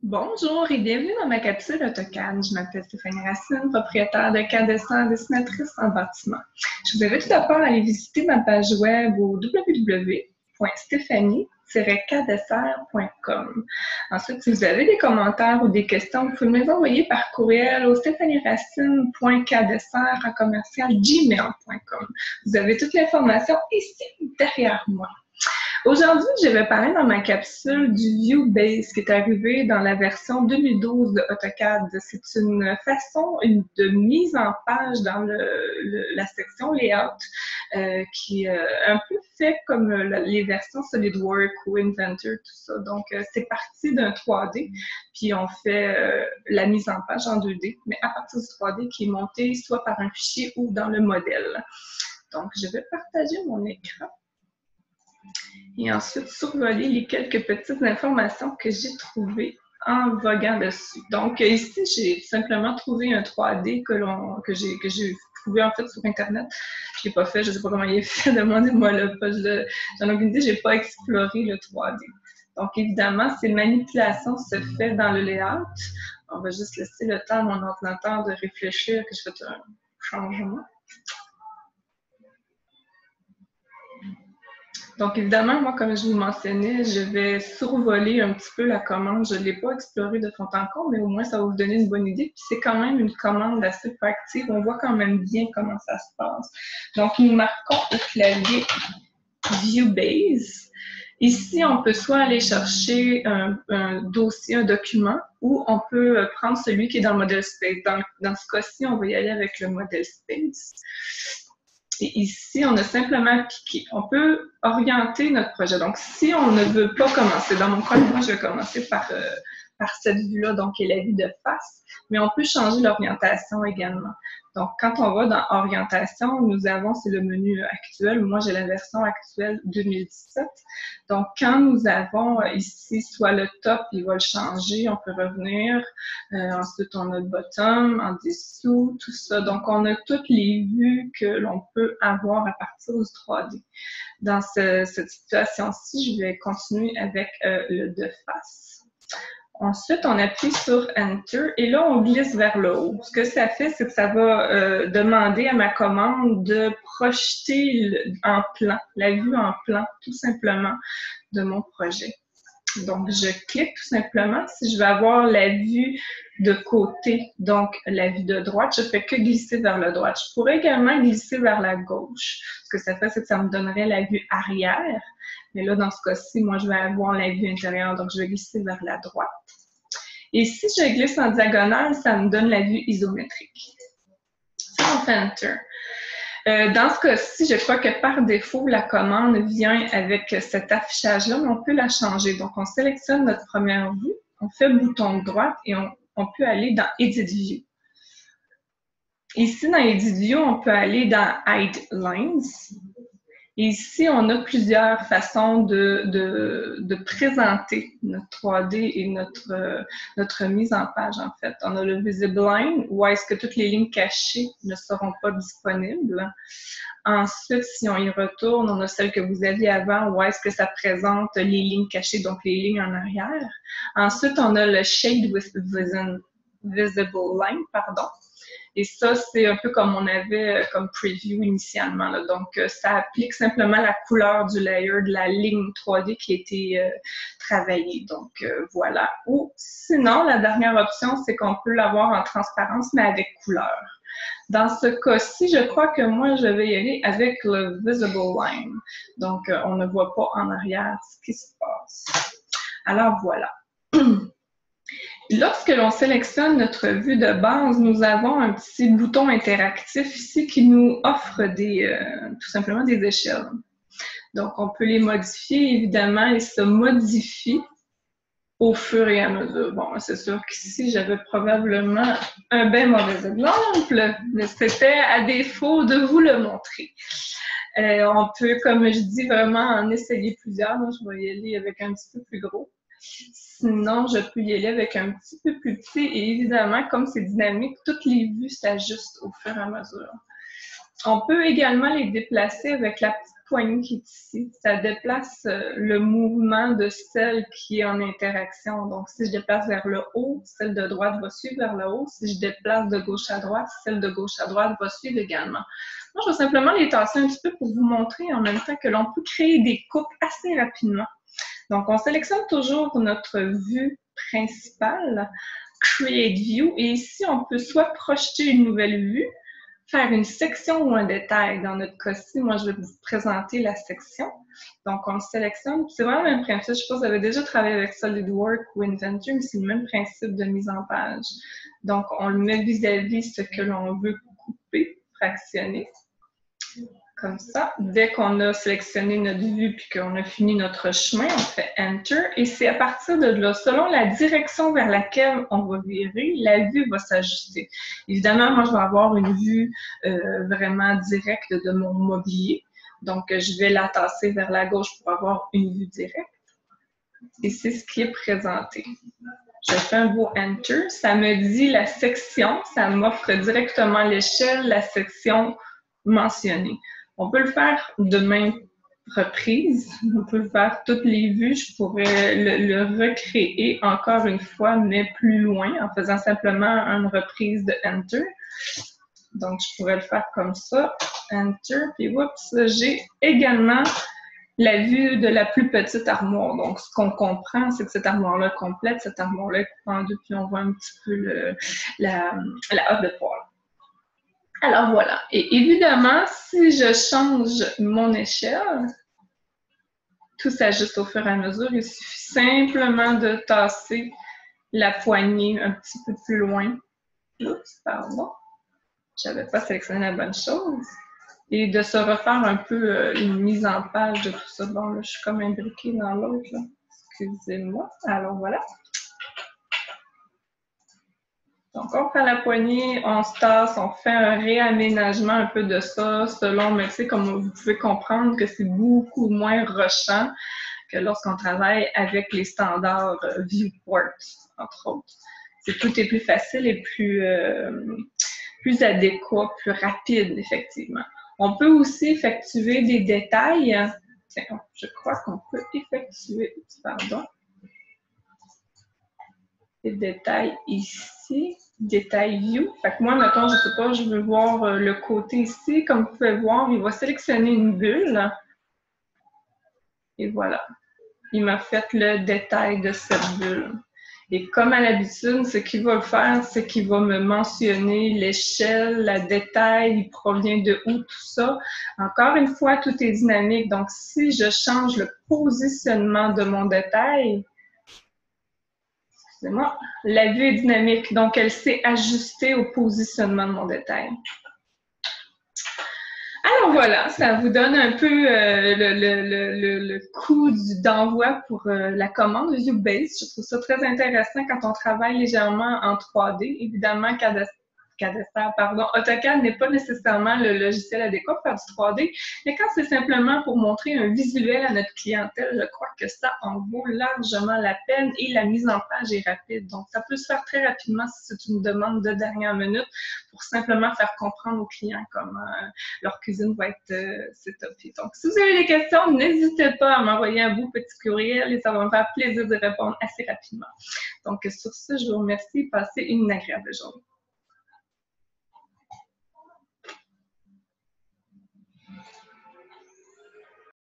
Bonjour et bienvenue dans ma capsule AutoCAD. Je m'appelle Stéphanie Racine, propriétaire de CAD Dessin, dessinatrice en bâtiment. Je vous invite tout d'abord à aller visiter ma page web au www.stephanie-caddessert.com. Ensuite, si vous avez des commentaires ou des questions, vous pouvez me les envoyer par courriel au stéphanieracine.caddessert@gmail.com. Vous avez toute l'information ici derrière moi. Aujourd'hui, je vais parler dans ma capsule du View Base qui est arrivé dans la version 2012 de AutoCAD. C'est une façon de mise en page dans la section Layout qui est un peu fait comme les versions SolidWorks ou Inventor, tout ça. Donc, c'est parti d'un 3D, puis on fait la mise en page en 2D, mais à partir du 3D qui est monté soit par un fichier ou dans le modèle. Donc, je vais partager mon écran. Et ensuite survoler les quelques petites informations que j'ai trouvées en voguant dessus. Donc ici, j'ai simplement trouvé un 3D que j'ai trouvé en fait sur Internet. Je ne l'ai pas fait, je ne sais pas comment il est fait, demandez-moi là. J'en ai aucune idée, je n'ai pas exploré le 3D. Donc évidemment, ces manipulations se font dans le layout. On va juste laisser le temps à mon ordinateur de réfléchir que je fais un changement. Donc, évidemment, moi, comme je vous mentionnais, je vais survoler un petit peu la commande. Je ne l'ai pas explorée de fond en comble, mais au moins, ça va vous donner une bonne idée. Puis, c'est quand même une commande assez proactive. On voit quand même bien comment ça se passe. Donc, nous marquons au clavier View Base. Ici, on peut soit aller chercher un dossier, un document, ou on peut prendre celui qui est dans le modèle Space. Dans ce cas-ci, on va y aller avec le modèle Space. Et ici, on a simplement cliqué. On peut orienter notre projet. Donc, si on ne veut pas commencer, dans mon cas, moi, je vais commencer par cette vue-là, donc qui est la vue de face, mais on peut changer l'orientation également. Donc, quand on va dans Orientation, nous avons, c'est le menu actuel. Moi, j'ai la version actuelle 2017. Donc, quand nous avons ici soit le top, il va le changer, on peut revenir. Ensuite, on a le bottom, en dessous, tout ça. Donc, on a toutes les vues que l'on peut avoir à partir du 3D. Dans cette situation-ci, je vais continuer avec le de face. Ensuite, on appuie sur Enter et là, on glisse vers le haut. Ce que ça fait, c'est que ça va demander à ma commande de projeter en plan, la vue en plan, tout simplement, de mon projet. Donc, je clique tout simplement. Si je veux avoir la vue de côté, donc la vue de droite, je ne fais que glisser vers la droite. Je pourrais également glisser vers la gauche. Ce que ça fait, c'est que ça me donnerait la vue arrière. Mais là, dans ce cas-ci, moi, je vais avoir la vue intérieure, donc je vais glisser vers la droite. Et si je glisse en diagonale, ça me donne la vue isométrique. Ça, on fait Enter. Dans ce cas-ci, je crois que par défaut, la commande vient avec cet affichage-là, mais on peut la changer. Donc, on sélectionne notre première vue, on fait bouton de droite et on peut aller dans Edit View. Ici, dans Edit View, on peut aller dans Hide Lines. Et ici, on a plusieurs façons de présenter notre 3D et notre mise en page, en fait. On a le Visible Line, où est-ce que toutes les lignes cachées ne seront pas disponibles. Ensuite, si on y retourne, on a celle que vous aviez avant, où est-ce que ça présente les lignes cachées, donc les lignes en arrière. Ensuite, on a le Shade with Visible Line, pardon. Et ça, c'est un peu comme on avait comme preview initialement. Là. Donc, ça applique simplement la couleur du layer de la ligne 3D qui a été travaillée. Donc, voilà. Ou sinon, la dernière option, c'est qu'on peut l'avoir en transparence, mais avec couleur. Dans ce cas-ci, je crois que moi, je vais y aller avec le Visible Line. Donc, on ne voit pas en arrière ce qui se passe. Alors, voilà. Lorsque l'on sélectionne notre vue de base, nous avons un petit bouton interactif ici qui nous offre tout simplement des échelles. Donc, on peut les modifier, évidemment, ils se modifient au fur et à mesure. Bon, c'est sûr qu'ici, j'avais probablement un bien mauvais exemple, mais c'était à défaut de vous le montrer. On peut, comme je dis, vraiment en essayer plusieurs. Moi, je vais y aller avec un petit peu plus gros. Sinon, je peux y aller avec un petit peu plus petit et évidemment, comme c'est dynamique, toutes les vues s'ajustent au fur et à mesure. On peut également les déplacer avec la petite poignée qui est ici. Ça déplace le mouvement de celle qui est en interaction. Donc, si je déplace vers le haut, celle de droite va suivre vers le haut. Si je déplace de gauche à droite, celle de gauche à droite va suivre également. Moi, je vais simplement les tasser un petit peu pour vous montrer en même temps que l'on peut créer des coupes assez rapidement. Donc, on sélectionne toujours notre vue principale, Create View, et ici, on peut soit projeter une nouvelle vue, faire une section ou un détail. Dans notre cas-ci, moi, je vais vous présenter la section. Donc, on le sélectionne. C'est vraiment le même principe. Je ne sais pas si vous avez déjà travaillé avec SolidWorks ou Inventor, mais c'est le même principe de mise en page. Donc, on le met vis-à-vis ce que l'on veut couper, fractionner. Comme ça. Dès qu'on a sélectionné notre vue puis qu'on a fini notre chemin, on fait Enter. Et c'est à partir de là, selon la direction vers laquelle on va virer, la vue va s'ajuster. Évidemment, moi, je vais avoir une vue vraiment directe de mon mobilier. Donc, je vais la tasser vers la gauche pour avoir une vue directe. Et c'est ce qui est présenté. Je fais un beau Enter. Ça me dit la section. Ça m'offre directement l'échelle, la section mentionnée. On peut le faire de maintes reprises. On peut le faire toutes les vues. Je pourrais le recréer encore une fois, mais plus loin, en faisant simplement une reprise de Enter. Donc, je pourrais le faire comme ça. Enter. Puis, oups, j'ai également la vue de la plus petite armoire. Donc, ce qu'on comprend, c'est que cette armoire-là complète, cette armoire-là est coupée en deux, puis on voit un petit peu la hotte de poêle. Alors voilà, et évidemment, si je change mon échelle, tout s'ajuste au fur et à mesure. Il suffit simplement de tasser la poignée un petit peu plus loin. Oups, pardon, j'avais pas sélectionné la bonne chose. Et de se refaire un peu une mise en page de tout ça. Bon, là, je suis comme imbriquée dans l'autre, là. Excusez-moi. Alors voilà. Donc, on prend la poignée, on se tasse, on fait un réaménagement un peu de ça selon, mais tu sais, comme vous pouvez comprendre que c'est beaucoup moins rushant que lorsqu'on travaille avec les standards Viewport, entre autres. Tout est plus facile et plus adéquat, plus rapide, effectivement. On peut aussi effectuer des détails. Tiens, je crois qu'on peut effectuer, pardon, des détails ici. Détail View. Fait que moi, mettons, je sais pas, je veux voir le côté ici. Comme vous pouvez voir, il va sélectionner une bulle. Et voilà. Il m'a fait le détail de cette bulle. Et comme à l'habitude, ce qu'il va faire, c'est qu'il va me mentionner l'échelle, la détail, il provient de où, tout ça. Encore une fois, tout est dynamique. Donc, si je change le positionnement de mon détail, excusez-moi, la vue est dynamique, donc elle s'est ajustée au positionnement de mon détail. Alors voilà, ça vous donne un peu le coup d'envoi pour la commande ViewBase. Je trouve ça très intéressant quand on travaille légèrement en 3D. Évidemment, AutoCAD n'est pas nécessairement le logiciel adéquat pour faire du 3D, mais quand c'est simplement pour montrer un visuel à notre clientèle, je crois que ça en vaut largement la peine et la mise en page est rapide. Donc, ça peut se faire très rapidement si c'est une demande de dernière minute pour simplement faire comprendre aux clients comment leur cuisine va être setupée. Donc, si vous avez des questions, n'hésitez pas à m'envoyer un beau petit courriel et ça va me faire plaisir de répondre assez rapidement. Donc, sur ce, je vous remercie et passez une agréable journée.